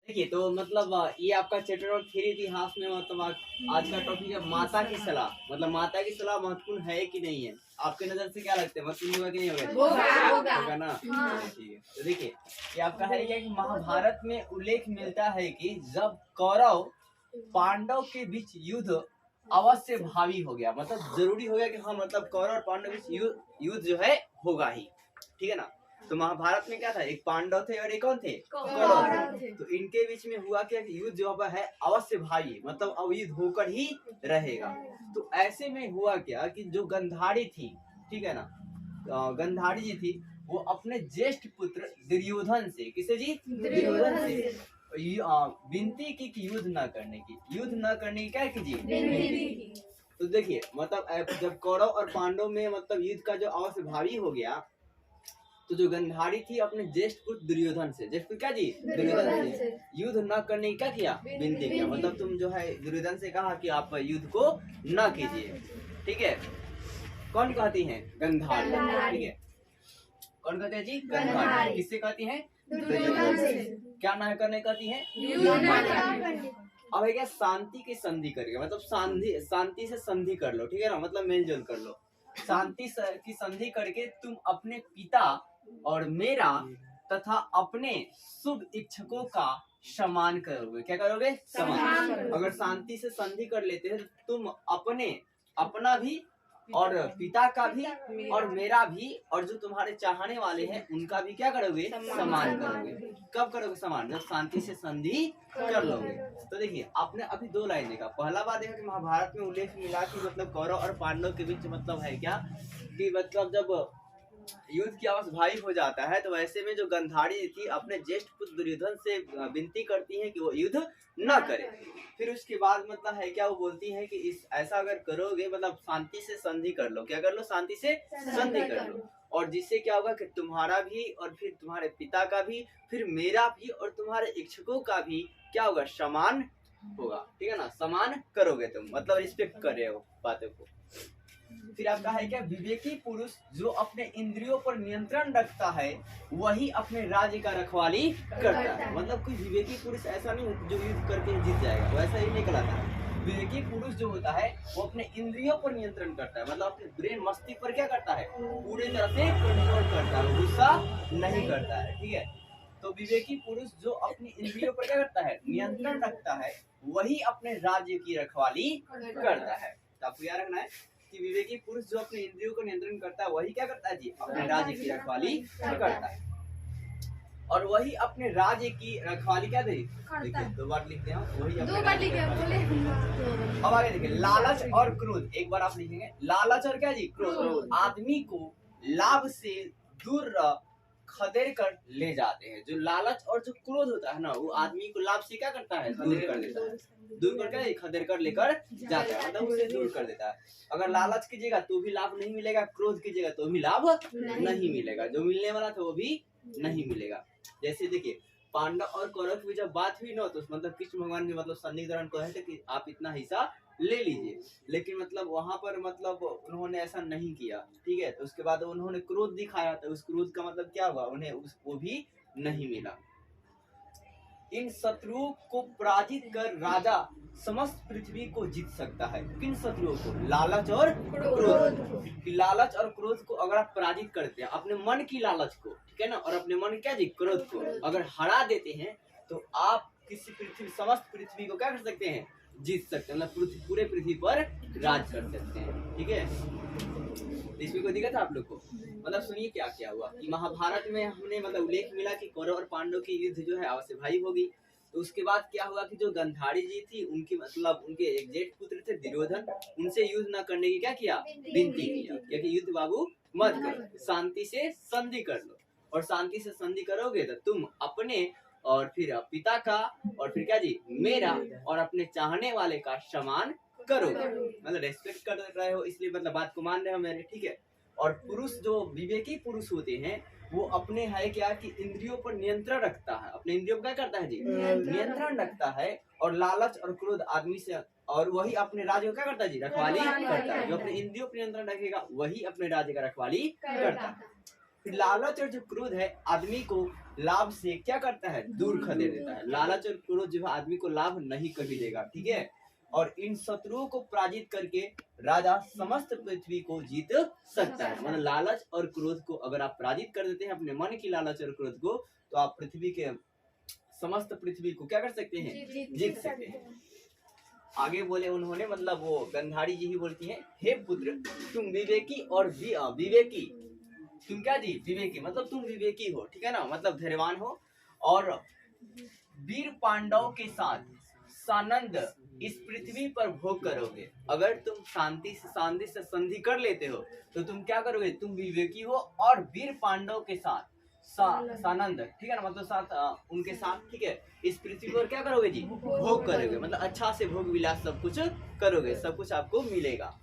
देखिए तो मतलब ये आपका चैप्टर नंबर 3 इतिहास में मतलब आज का टॉपिक है माता की सलाह। मतलब माता की सलाह महत्वपूर्ण है कि नहीं है, आपके नजर से क्या लगता है, महत्वपूर्ण होगा कि नहीं होगा? होगा ना। ठीक है, तो देखिए ये आपका है क्या कि महाभारत में उल्लेख मिलता है कि जब कौरव पांडव के बीच युद्ध अवश्य भावी हो गया, मतलब जरूरी हो गया कि हाँ मतलब कौरव और पांडव के बीच युद्ध जो है होगा ही, ठीक है ना। तो महाभारत में क्या था, एक पांडव थे और एक कौन थे, कौरव थे। तो इनके बीच में हुआ क्या कि युद्ध जो है अवश्य भावी, मतलब अब युद्ध होकर ही रहेगा। तो ऐसे में हुआ क्या कि जो गंधारी थी, ठीक है ना, गंधारी जी थी, वो अपने ज्येष्ठ पुत्र दुर्योधन से, किसे जी, दुर्योधन से विनती की कि युद्ध न करने की, युद्ध न करने की क्या कीजिए। तो देखिए मतलब जब कौरव और पांडव में मतलब युद्ध का जो अवश्य भावी हो गया, तो जो गंधारी थी अपने ज्येष्ठ पुत्र दुर्योधन से, ज्येष्ठ पुत्र क्या जी, दुर्योधन से युद्ध न करने की क्या किया, विनती किया। मतलब तुम जो है दुर्योधन से कहा कि आप युद्ध को न कीजिए, ठीक है। कौन कहती है, गंधारी, ठीक है। कौन कहते हैं जी, गंधारी। किससे कहती है, दुर्योधन से। क्या ना करने कहती है, अब है क्या, शांति की संधि करके, मतलब शांति से संधि कर लो, ठीक है ना, मतलब मेलजोल कर लो। शांति की संधि करके तुम अपने पिता और मेरा तथा अपने शुभ इच्छुकों का सम्मान करोगे। क्या करोगे, सम्मान। अगर शांति से संधि कर लेते हैं तो तुम अपना भी और पिता का भी और मेरा भी और जो तुम्हारे चाहने वाले हैं उनका भी क्या करोगे, सम्मान करोगे। कब करोगे सम्मान, जब शांति से संधि कर लोगे। तो देखिए आपने अभी दो लाइन देखा, पहला बात देखा कि महाभारत में उल्लेख मिला कि मतलब कौरव और पांडव के बीच मतलब है क्या कि मतलब जब युद्ध की आवाज भारी हो जाता है, तो ऐसे में जो गंधारी थी अपने ज्येष्ठ पुत्र दुर्योधन से विनती करती है कि वो युद्ध न करे। फिर उसके बाद मतलब है क्या, वो बोलती है कि इस ऐसा अगर करोगे मतलब शांति से संधि कर लो। क्या कर लो, शांति से संधि कर लो, और जिससे क्या होगा कि तुम्हारा भी और फिर तुम्हारे पिता का भी, फिर मेरा भी और तुम्हारे इच्छुकों का भी क्या होगा, सम्मान होगा, ठीक है ना। सम्मान करोगे तुम, मतलब रिस्पेक्ट कर रहे हो बातों को। फिर आपका है क्या, विवेकी पुरुष जो अपने इंद्रियों पर नियंत्रण रखता है वही अपने राज्य का रखवाली करता है। मतलब कोई विवेकी पुरुष ऐसा नहीं होता जो युद्ध करके जीत जाएगा, वो ऐसा ही नहीं कहलाता है। विवेकी पुरुष जो होता है वो अपने इंद्रियों पर नियंत्रण करता है, मतलब अपने ब्रेन मस्तिष्क पर क्या करता है, पूरी तरह से कंट्रोल करता है, गुस्सा नहीं करता है, ठीक है। तो विवेकी पुरुष जो अपनी इंद्रियों पर क्या करता है, नियंत्रण रखता है, वही अपने राज्य की रखवाली करता है। तो आपको याद रखना है कि विवेकी पुरुष जो अपने इंद्रियों को नियंत्रण करता है वही क्या करता है जी, अपने राज्य की रखवाली करता है। और वही अपने राज्य की रखवाली क्या दे, देखिए दो बार लिखते हैं, वही दो बार लिखे। अब आगे देखिए, लालच और क्रोध, एक बार आप लिखेंगे लालच और क्या जी, क्रोध आदमी को लाभ से दूर खदेड़ कर ले जाते हैं। जो लालच और जो क्रोध होता है ना, वो आदमी को लाभ से क्या करता है, दूर कर देता है, दूर करके खदेड़ कर लेकर जाता है, मतलब उसे दूर कर देता है। अगर लालच कीजिएगा तो भी लाभ नहीं मिलेगा, क्रोध कीजिएगा तो भी लाभ नहीं मिलेगा, जो मिलने वाला था वो भी नहीं मिलेगा। जैसे देखिए पांडव और कौरव की जब बात हुई ना, तो मतलब कृष्ण भगवान ने मतलब संधि के दौरान कहे थे कि आप इतना हिस्सा ले लीजिए, लेकिन मतलब वहां पर मतलब उन्होंने ऐसा नहीं किया, ठीक है। तो उसके बाद उन्होंने क्रोध दिखाया, तो उस क्रोध का मतलब क्या हुआ, उन्हें वो भी नहीं मिला। इन शत्रुओं को पराजित कर राजा समस्त पृथ्वी को जीत सकता है। किन शत्रुओं को, लालच और क्रोध। लालच और क्रोध को अगर आप पराजित करते हैं, अपने मन की लालच को, ठीक है ना, और अपने मन क्या जी, क्रोध को अगर हरा देते हैं, तो आप किसी पृथ्वी, समस्त पृथ्वी को क्या कर सकते हैं, जीत सकते हैं, मतलब पूरे पृथ्वी पर राज कर सकते हैं, ठीक है। इसमें कोई दिक्कत है आप लोग को? मतलब सुनिए क्या क्या हुआ कि महाभारत में हमने मतलब उल्लेख मिला कि कौरव और पांडव की युद्ध जो है अवश्य भाई होगी। तो उसके बाद क्या हुआ कि जो गंधारी जी थी उनकी मतलब उनके एक जेठ पुत्र थे दुर्योधन, उनसे युद्ध न करने की क्या किया, विनती किया कि युद्ध बाबू मत करो, शांति से संधि कर लो, और शांति से संधि करोगे तो तुम अपने और फिर पिता का और फिर क्या जी, मेरा और अपने चाहने वाले का सम्मान करोगे, मतलब रेस्पेक्ट कर रहे हो, इसलिए मतलब बात को मान रहे हो मेरे, ठीक है। और पुरुष जो विवेकी पुरुष होते हैं वो अपने है क्या कि इंद्रियों पर नियंत्रण रखता है, अपने इंद्रियों पर क्या करता है जी, नियंत्रण रखता है, और लालच और क्रोध आदमी से, और वही अपने राज्य को क्या करता है जी, रखवाली करता है। जो अपने इंद्रियों पर नियंत्रण रखेगा वही अपने राज्य का रखवाली करता है। फिर लालच और जो क्रोध है आदमी को लाभ से क्या करता है, दूर खदेड़ देता है। लालच और क्रोध जो है आदमी को लाभ नहीं कभी देगा, ठीक है। और इन शत्रुओं को पराजित करके राजा समस्त पृथ्वी को जीत सकता है। मतलब लालच और क्रोध को अगर आप पराजित कर देते हैं, अपने मन की लालच और क्रोध को, तो आप पृथ्वी के समस्त पृथ्वी को क्या कर सकते हैं, जीत सकते हैं। आगे बोले उन्होंने, मतलब वो गंधारी जी ही बोलती हैं, हे पुत्र तुम विवेकी और विवेकी, तुम क्या जी, विवेकी मतलब तुम विवेकी हो, ठीक है ना, मतलब धैर्यवान हो, और वीर पांडव के साथ सानंद इस पृथ्वी पर भोग करोगे। अगर तुम शांति से संधि कर लेते हो तो तुम क्या करोगे, तुम विवेकी हो और वीर पांडव के साथ सानंद, ठीक है ना, मतलब साथ उनके साथ, ठीक है, इस पृथ्वी पर क्या करोगे जी, भोग करोगे। मतलब अच्छा से भोग विलास सब कुछ करोगे, सब कुछ आपको मिलेगा।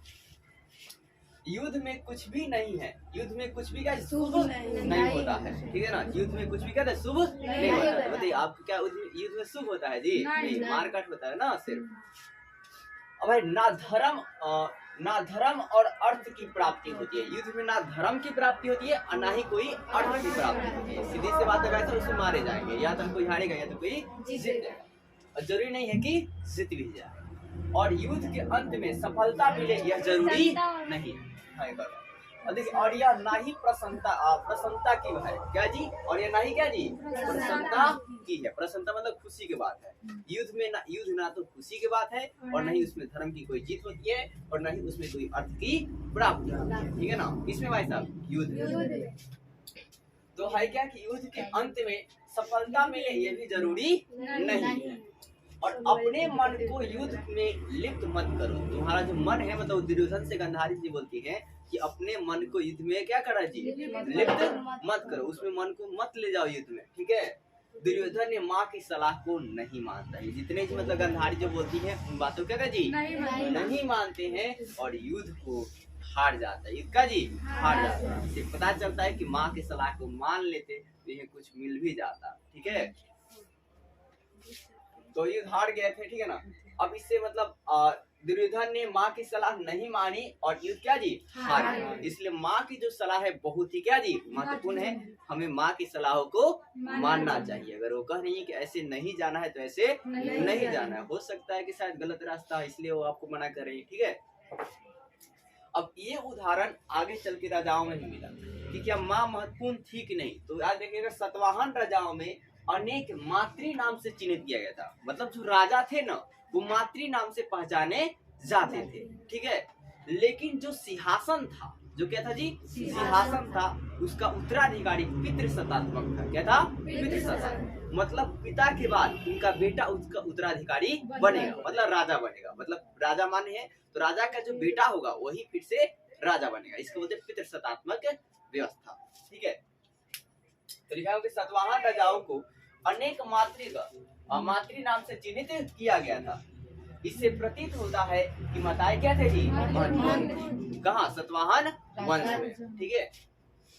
युद्ध में कुछ भी नहीं है, युद्ध में कुछ भी क्या शुभ नहीं होता है, ठीक है ना, युद्ध में कुछ भी क्या है, शुभ नहीं होता है। बताइए आपको क्या युद्ध में शुभ होता है जी, नहीं, मारकाट होता है ना सिर्फ। अब भाई ना धर्म और अर्थ की प्राप्ति होती है, युद्ध में ना धर्म की प्राप्ति होती है और ना ही कोई अर्थ की प्राप्ति होती है। सीधी सी बात है, वैसे उसमें मारे जाएंगे, या तो कोई हारेगा या तो कोई जीत जाएगा, और जरूरी नहीं है कि जीत भी जाए। और युद्ध के अंत में सफलता मिले यह जरूरी नहीं है। और यह ना ही प्रसन्नता की है, क्या जी, और यह ना ही क्या जी, प्रसन्नता की है। प्रसन्नता मतलब खुशी की बात है। युद्ध ना तो खुशी की बात है, और न ही उसमें धर्म की कोई जीत होती है, और न ही उसमें कोई अर्थ की प्राप्ति होती है, ठीक है ना। इसमें भाई साहब युद्ध तो है क्या कि युद्ध के अंत में सफलता मिले ये भी जरूरी नहीं है। और अपने मन को युद्ध में लिप्त मत करो। तुम्हारा जो मन है, मतलब दुर्योधन से गांधारी जी बोलती है कि अपने मन को युद्ध में क्या करा जी, लिप्त मत करो, उसमें मन को मत ले जाओ युद्ध में, ठीक है। दुर्योधन ने माँ की सलाह को नहीं मानता है। जितने जी मतलब गांधारी जो बोलती है उन बातों क्या जी नहीं मानते हैं, और युद्ध को हार जाता है, युद्ध का जी हार जाता है। इससे पता चलता है कि माँ की सलाह को मान लेते तो यह कुछ मिल भी जाता, ठीक है। तो युद्ध हार गए थे, ठीक है ना। अब इससे मतलब दुर्योधन ने माँ की सलाह नहीं मानी और युद्ध क्या जी हार गए। इसलिए माँ की जो सलाह है बहुत ही क्या जी महत्वपूर्ण है। हमें माँ की सलाहों को मानना चाहिए। अगर वो कह रही है कि ऐसे नहीं जाना है तो ऐसे नहीं जाना है। हो सकता है कि शायद गलत रास्ता है, इसलिए वो आपको मना कर रही है, ठीक है। अब ये उदाहरण आगे चल के राजाओं में भी मिला कि क्या माँ महत्वपूर्ण थी कि नहीं। तो आज देखिएगा सतवाहन राजाओं में अनेक मातृ नाम से चिन्हित किया गया था। मतलब जो राजा थे ना वो मातृ नाम से पहचाने जाते थे, ठीक है। लेकिन जो सिंहासन था, जो क्या था जी सिंहासन था, उसका उत्तराधिकारी पितृसत्तात्मक था। क्या था पितृसत्तात्मक, मतलब पिता के बाद उनका बेटा उसका उत्तराधिकारी बनेगा, मतलब राजा बनेगा। मतलब राजा माने है तो राजा का जो बेटा होगा वही फिर से राजा बनेगा। इसको बोलते पितृसत्तात्मक व्यवस्था, ठीक है। तो लिखा है कि सतवाहन राजाओं को अनेक मातृ नाम से चिन्हित किया गया था। इससे प्रतीत होता है कि माताएं क्या थे जी कहाँ सतवाहन वंश में, ठीक है।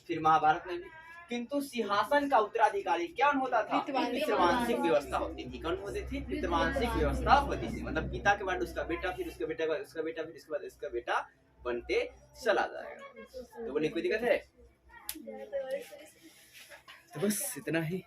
फिर महाभारत में भी, किंतु सिंहासन का उत्तराधिकारी क्या होता था, पितृवांशिक व्यवस्था होती थी। कौन होती थी, पितृवांशिक व्यवस्था होती थी। मतलब पिता के बाद उसका बेटा, फिर उसका बेटा, उसका बेटा, फिर उसके बाद उसका बेटा बनते चला जाएगा। तो बोले कोई दिक्कत है, तो बस इतना ही।